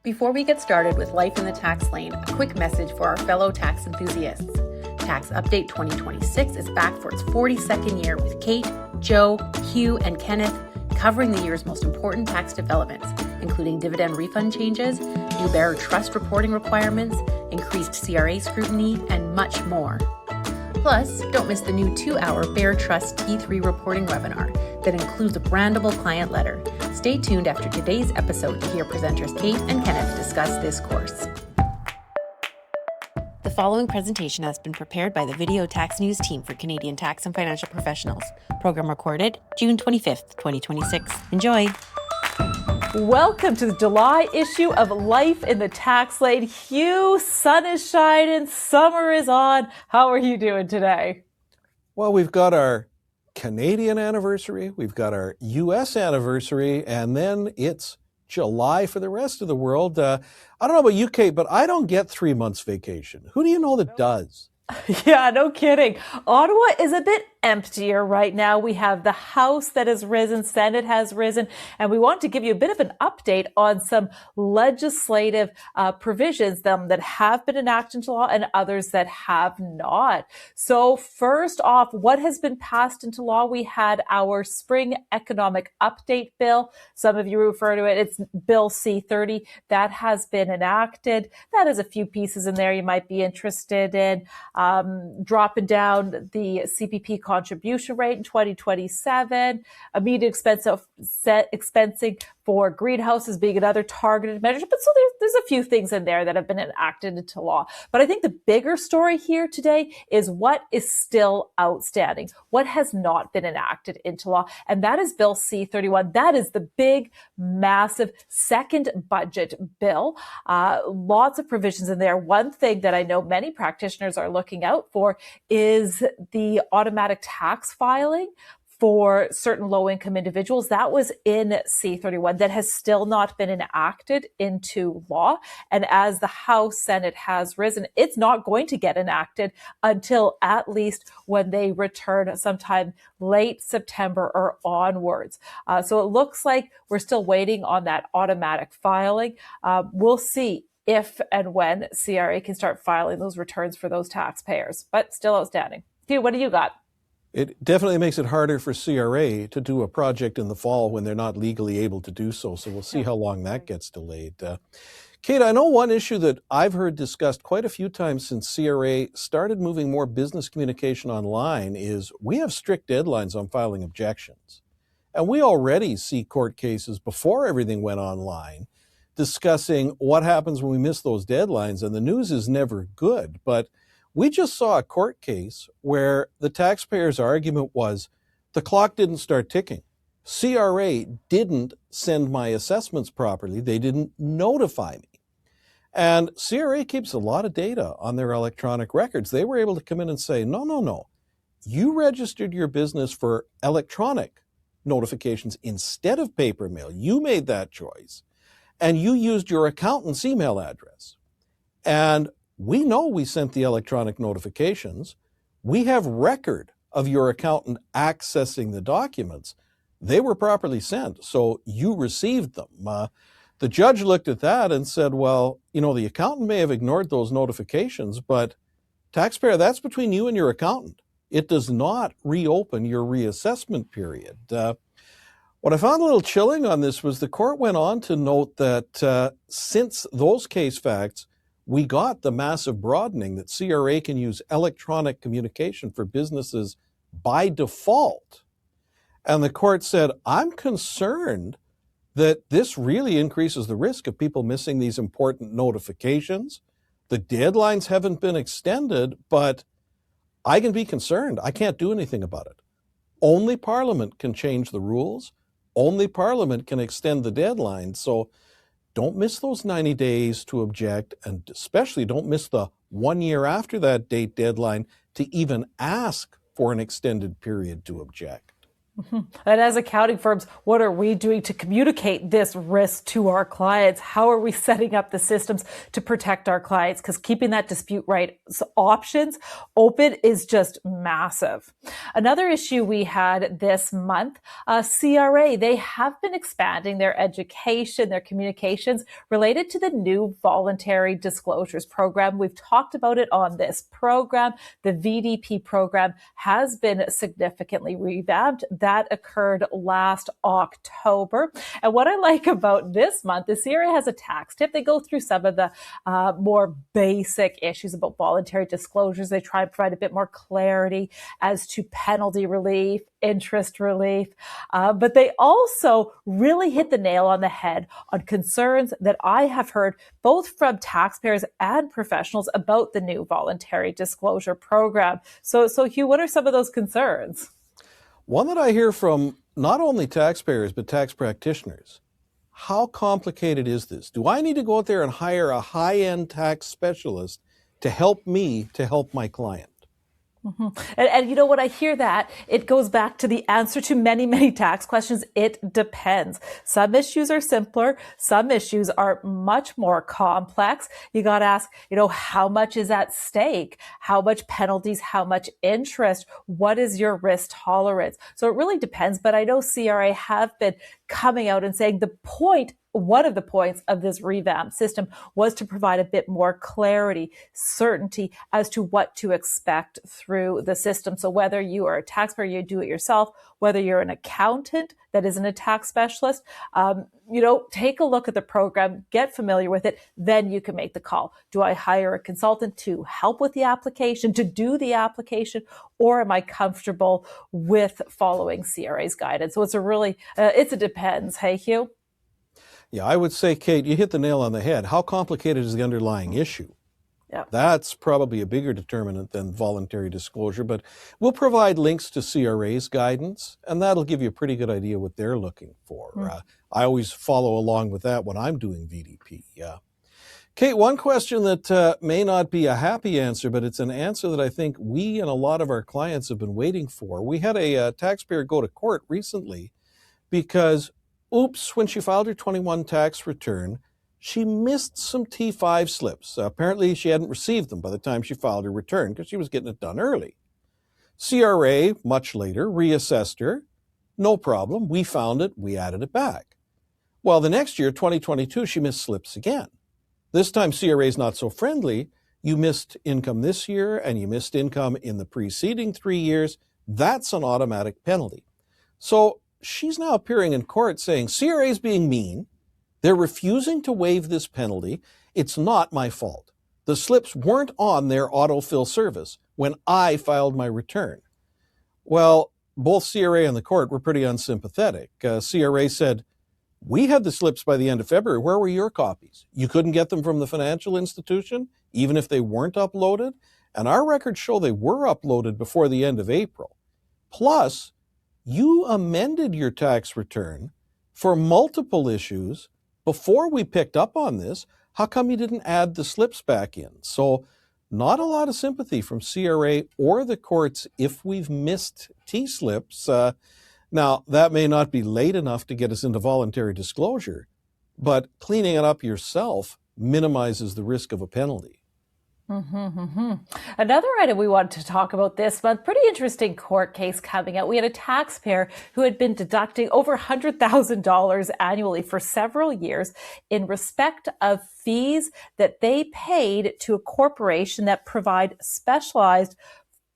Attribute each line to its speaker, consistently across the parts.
Speaker 1: Before we get started with Life in the Tax Lane, a quick message for our fellow tax enthusiasts. Tax Update 2026 is back for its 42nd year with Cait, Joe, Hugh, and Kenneth covering the year's most important tax developments, including dividend refund changes, new bearer trust reporting requirements, increased CRA scrutiny, and much more. Plus, don't miss the new 2-hour Bear Trust T3 reporting webinar that includes a brandable client letter. Stay tuned after today's episode to hear presenters Cait and Kenneth discuss this course. The following presentation has been prepared by the Video Tax News team for Canadian tax and financial professionals. Program recorded June 25th, 2026. Enjoy!
Speaker 2: Welcome to the July issue of Life in the Tax Lane. Hugh, sun is shining, summer is on. How are you doing today?
Speaker 3: Well, we've got our Canadian anniversary, we've got our U.S. anniversary, and then it's July for the rest of the world. I don't know about you, Cait, but I don't get 3 months vacation. Who do you know that does?
Speaker 2: Yeah, no kidding. Ottawa is a bit emptier right now. We have the House that has risen, Senate has risen, and we want to give you a bit of an update on some legislative provisions that have been enacted into law and others that have not. So first off, what has been passed into law? We had our Spring Economic Update Bill. Some of you refer to it. It's Bill C-30. That has been enacted. That has a few pieces in there you might be interested in. Dropping down the CPP contribution rate in 2027, immediate expensing for greenhouses being another targeted measure. But so there's a few things in there that have been enacted into law. But I think the bigger story here today is what is still outstanding, what has not been enacted into law. And that is Bill C-31. That is the big, massive second budget bill. Lots of provisions in there. One thing that I know many practitioners are looking out for is the automatic tax filing for certain low-income individuals. That was in C-31. That has still not been enacted into law. And as the House Senate has risen, it's not going to get enacted until at least when they return sometime late September or onwards. So it looks like we're still waiting on that automatic filing. We'll see if and when CRA can start filing those returns for those taxpayers, but still outstanding. Hugh, what do you got?
Speaker 3: It definitely makes it harder for CRA to do a project in the fall when they're not legally able to do so. So we'll see how long that gets delayed. Cait, I know one issue that I've heard discussed quite a few times since CRA started moving more business communication online is we have strict deadlines on filing objections. And we already see court cases before everything went online discussing what happens when we miss those deadlines. And the news is never good. But we just saw a court case where the taxpayer's argument was the clock didn't start ticking. CRA didn't send my assessments properly. They didn't notify me. And CRA keeps a lot of data on their electronic records. They were able to come in and say, no. You registered your business for electronic notifications instead of paper mail. You made that choice. And you used your accountant's email address. And we know we sent the electronic notifications. We have record of your accountant accessing the documents. They were properly sent, so you received them. The judge looked at that and said, well, the accountant may have ignored those notifications, but taxpayer, that's between you and your accountant. It does not reopen your reassessment period. What I found a little chilling on this was the court went on to note that since those case facts, we got the massive broadening that CRA can use electronic communication for businesses by default. And the court said, I'm concerned that this really increases the risk of people missing these important notifications. The deadlines haven't been extended, but I can be concerned. I can't do anything about it. Only Parliament can change the rules. Only Parliament can extend the deadline. So don't miss those 90 days to object, and especially don't miss the 1 year after that date deadline to even ask for an extended period to object.
Speaker 2: And as accounting firms, what are we doing to communicate this risk to our clients? How are we setting up the systems to protect our clients? Because keeping that dispute rights options open is just massive. Another issue we had this month, CRA, they have been expanding their education, their communications related to the new Voluntary Disclosures Program. We've talked about it on this program. The VDP program has been significantly revamped. That occurred last October. And what I like about this month is CRA has a tax tip. They go through some of the more basic issues about voluntary disclosures. They try and provide a bit more clarity as to penalty relief, interest relief. But they also really hit the nail on the head on concerns that I have heard both from taxpayers and professionals about the new voluntary disclosure program. So Hugh, what are some of those concerns?
Speaker 3: One that I hear from not only taxpayers, but tax practitioners. How complicated is this? Do I need to go out there and hire a high-end tax specialist to help me to help my client?
Speaker 2: Mm-hmm. And you know, when I hear that, it goes back to the answer to many, many tax questions. It depends. Some issues are simpler. Some issues are much more complex. You got to ask, you know, how much is at stake? How much penalties? How much interest? What is your risk tolerance? So it really depends. But I know CRA have been coming out and saying one of the points of this revamped system was to provide a bit more clarity, certainty as to what to expect through the system. So whether you are a taxpayer, you do it yourself, whether you're an accountant that isn't a tax specialist, take a look at the program, get familiar with it, then you can make the call. Do I hire a consultant to help with the application, to do the application, or am I comfortable with following CRA's guidance? So it's a depends. Hey, Hugh?
Speaker 3: Yeah, I would say, Cait, you hit the nail on the head. How complicated is the underlying issue?
Speaker 2: Yeah.
Speaker 3: That's probably a bigger determinant than voluntary disclosure, but we'll provide links to CRA's guidance, and that'll give you a pretty good idea what they're looking for. I always follow along with that when I'm doing VDP. Cait, one question that may not be a happy answer, but it's an answer that I think we and a lot of our clients have been waiting for. We had a taxpayer go to court recently because when she filed her 21 tax return, she missed some T5 slips. Apparently, she hadn't received them by the time she filed her return because she was getting it done early. CRA, much later, reassessed her. No problem. We found it. We added it back. Well, the next year, 2022, she missed slips again. This time, CRA is not so friendly. You missed income this year and you missed income in the preceding 3 years. That's an automatic penalty. So she's now appearing in court saying CRA is being mean. They're refusing to waive this penalty. It's not my fault. The slips weren't on their autofill service when I filed my return. Well, both CRA and the court were pretty unsympathetic. CRA said, we had the slips by the end of February. Where were your copies? You couldn't get them from the financial institution, even if they weren't uploaded? And our records show they were uploaded before the end of April. Plus, you amended your tax return for multiple issues before we picked up on this. How come you didn't add the slips back in? So not a lot of sympathy from CRA or the courts if we've missed T-slips. Now, that may not be late enough to get us into voluntary disclosure, but cleaning it up yourself minimizes the risk of a penalty.
Speaker 2: Another item we wanted to talk about this month, pretty interesting court case coming out. We had a taxpayer who had been deducting over $100,000 annually for several years in respect of fees that they paid to a corporation that provide specialized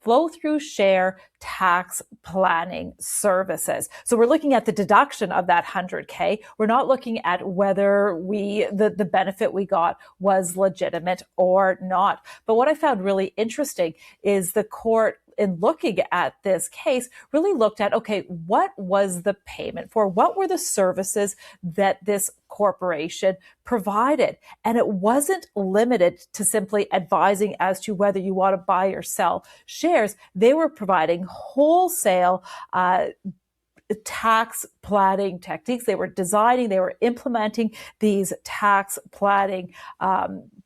Speaker 2: flow-through share tax planning services. So we're looking at the deduction of that $100K. We're not looking at whether the benefit we got was legitimate or not. But what I found really interesting is the court, in looking at this case, really looked at, okay, what was the payment for? What were the services that this corporation provided? And it wasn't limited to simply advising as to whether you want to buy or sell shares. They were providing wholesale tax planning techniques. They were designing, they were implementing these tax planning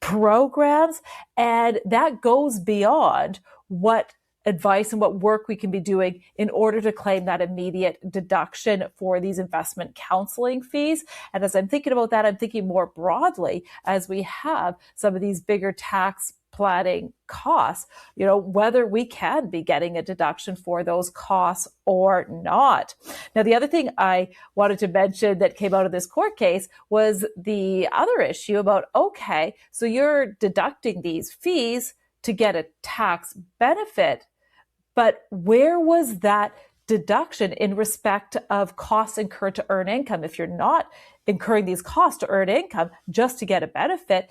Speaker 2: programs. And that goes beyond what advice and what work we can be doing in order to claim that immediate deduction for these investment counseling fees. And as I'm thinking about that, I'm thinking more broadly as we have some of these bigger tax planning costs, whether we can be getting a deduction for those costs or not. Now, the other thing I wanted to mention that came out of this court case was the other issue about, okay, so you're deducting these fees to get a tax benefit, but where was that deduction in respect of costs incurred to earn income? If you're not incurring these costs to earn income just to get a benefit,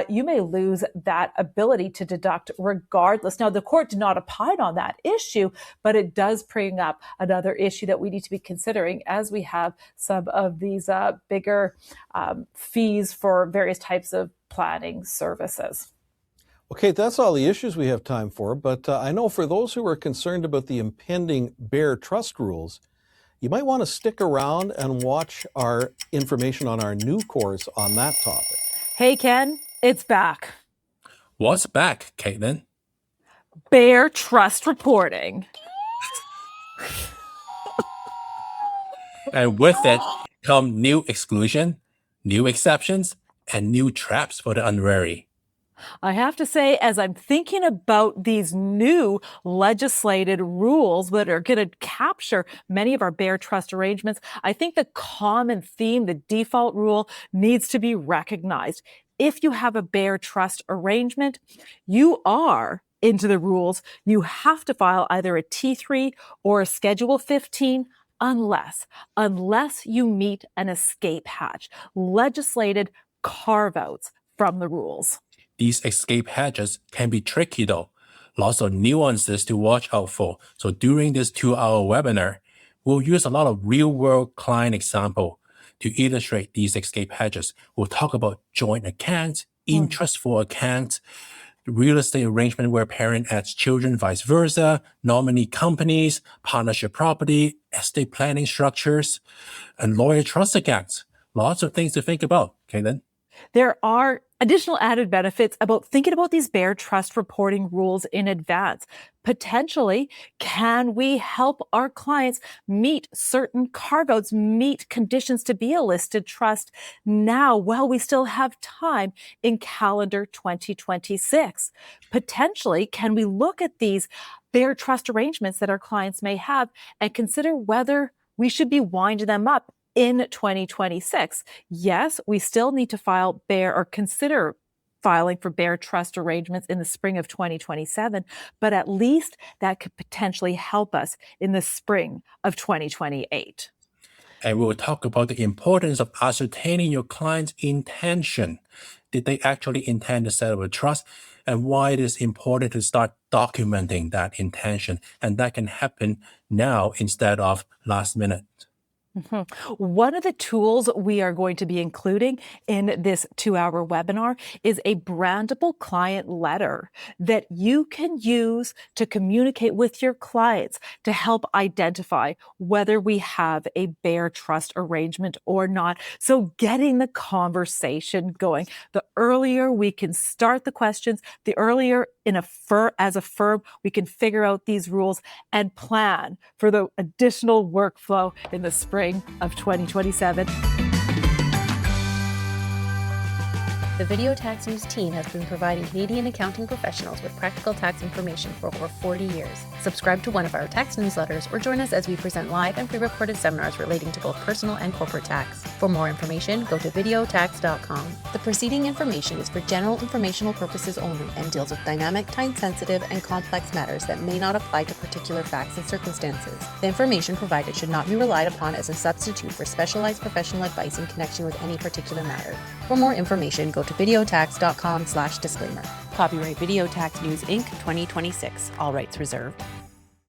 Speaker 2: you may lose that ability to deduct regardless. Now, the court did not opine on that issue, but it does bring up another issue that we need to be considering as we have some of these bigger fees for various types of planning services.
Speaker 3: Okay, that's all the issues we have time for, but I know for those who are concerned about the impending Bear Trust rules, you might want to stick around and watch our information on our new course on that topic.
Speaker 2: Hey, Ken, it's back.
Speaker 4: What's back, Caitlin?
Speaker 2: Bear Trust reporting.
Speaker 4: And with it come new exclusion, new exceptions, and new traps for the unwary.
Speaker 2: I have to say, as I'm thinking about these new legislated rules that are going to capture many of our Bear Trust arrangements, I think the common theme, the default rule, needs to be recognized. If you have a Bear Trust arrangement, you are into the rules. You have to file either a T3 or a Schedule 15 unless you meet an escape hatch, legislated carve-outs from the rules.
Speaker 4: These escape hatches can be tricky though. Lots of nuances to watch out for. So during this 2-hour webinar, we'll use a lot of real-world client example to illustrate these escape hatches. We'll talk about joint accounts, interest for accounts, real estate arrangement where parent adds children, vice versa, nominee companies, partnership property, estate planning structures, and lawyer trust accounts. Lots of things to think about, Caitlin.
Speaker 2: There are additional added benefits about thinking about these Bear Trust reporting rules in advance. Potentially, can we help our clients meet certain carve-outs, meet conditions to be a listed trust now while we still have time in calendar 2026? Potentially, can we look at these Bear Trust arrangements that our clients may have and consider whether we should be winding them up in 2026. Yes, we still need to file Bear or consider filing for Bear Trust arrangements in the spring of 2027, but at least that could potentially help us in the spring of 2028.
Speaker 4: And we'll talk about the importance of ascertaining your client's intention. Did they actually intend to set up a trust? And why it is important to start documenting that intention. And that can happen now instead of last minute.
Speaker 2: Mm-hmm. One of the tools we are going to be including in this 2-hour webinar is a brandable client letter that you can use to communicate with your clients to help identify whether we have a Bear Trust arrangement or not. So getting the conversation going, the earlier we can start the questions, the earlier as a firm, we can figure out these rules and plan for the additional workflow in the spring of 2027.
Speaker 1: The Video Tax News team has been providing Canadian accounting professionals with practical tax information for over 40 years. Subscribe to one of our tax newsletters or join us as we present live and pre-recorded seminars relating to both personal and corporate tax. For more information, go to videotax.com. The preceding information is for general informational purposes only and deals with dynamic, time-sensitive, and complex matters that may not apply to particular facts and circumstances. The information provided should not be relied upon as a substitute for specialized professional advice in connection with any particular matter. For more information, go to videotax.com/disclaimer. Copyright Video Tax News Inc. 2026. All rights reserved.